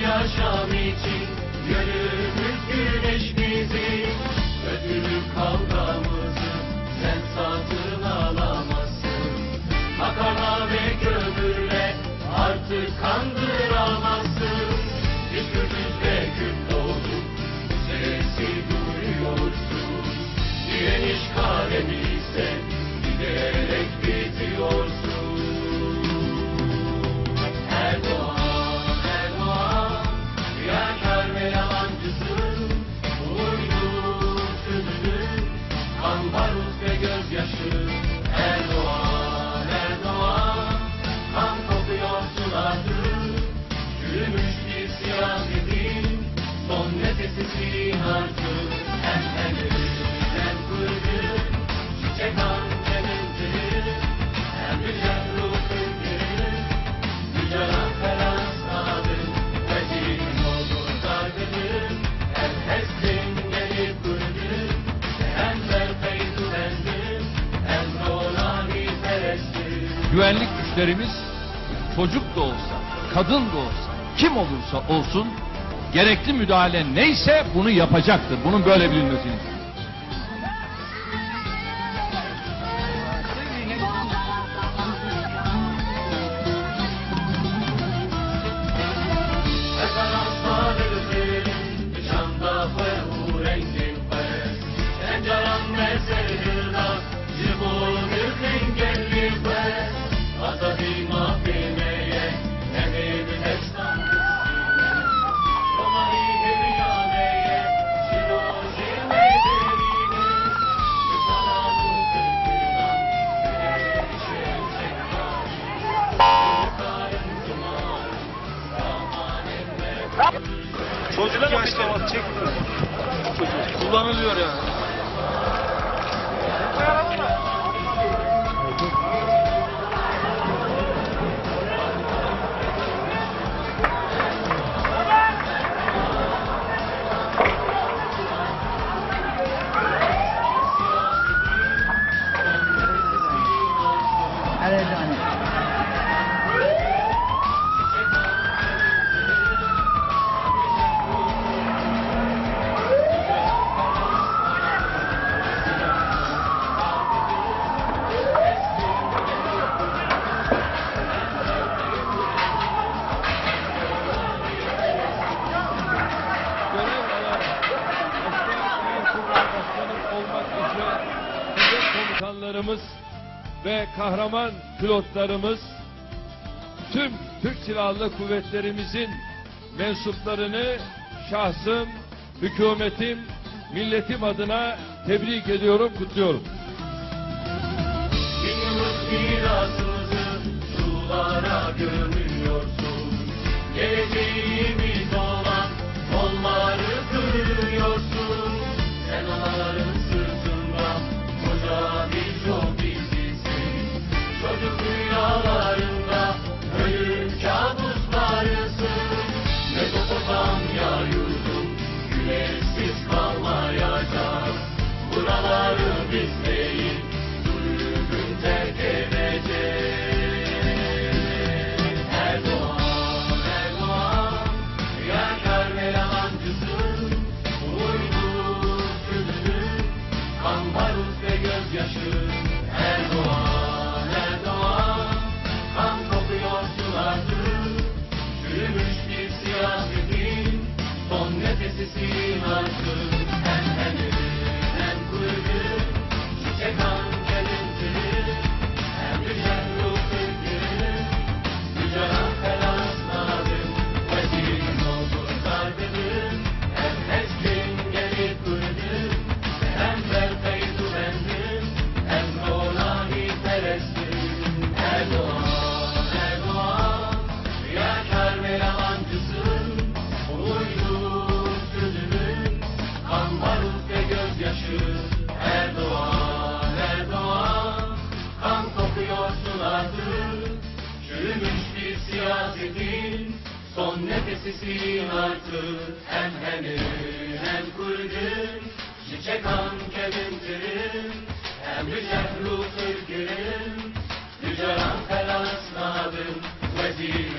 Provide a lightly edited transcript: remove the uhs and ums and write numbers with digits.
Yaşam için gönlümüz güneş bizim. Ödülü kavgamızı sen satın alamazsın. Makarna ve kömürle artık kandıramazsın. Biz Kürtüz ve Kürt doğduk, sesi duyuyorsun. Direniş kalemiyse giderek bitiyorsun. Erdoğan, Erdoğan, kan kokuyor sulardır. Çürümüş bir siyasetin son nefesisin artık. Hem hem kırdı, çiçek ançementiri. Hem güzel ruh ülkeri, güzel falan sağdır. Vecin oldu sargıdır, hem hestin gelip kırdı. Hem berfeydu bendir. Güvenlik güçlerimiz çocuk da olsa, kadın da olsa, kim olursa olsun gerekli müdahale neyse bunu yapacaktır. Bunun böyle bilinmesini istiyorum. Çocuk yaşta çekmiyor. Kullanılıyor yani. Komutanlarımız ve kahraman pilotlarımız tüm Türk Silahlı Kuvvetlerimizin mensuplarını şahsım, hükümetim, milletim adına tebrik ediyorum, kutluyorum. Bin yıllık mirasımızı sulara gömüyorsun. Geleceğimiz olan kolları kırıyorsun. Sen onların sırtında koca bir yol dizisin. Çocuk rüyalarında ölüm kabuslarısın. Mezopotamya yurdum güneşsiz kalmayacak. Buraları biz değil, sürgün terk edecek. siyasetin son nefesisin artık. Hem hem kurdun, çiçek an kelimtirin, hem güzel ruh ırkırın, güzel an felasnadın, vezir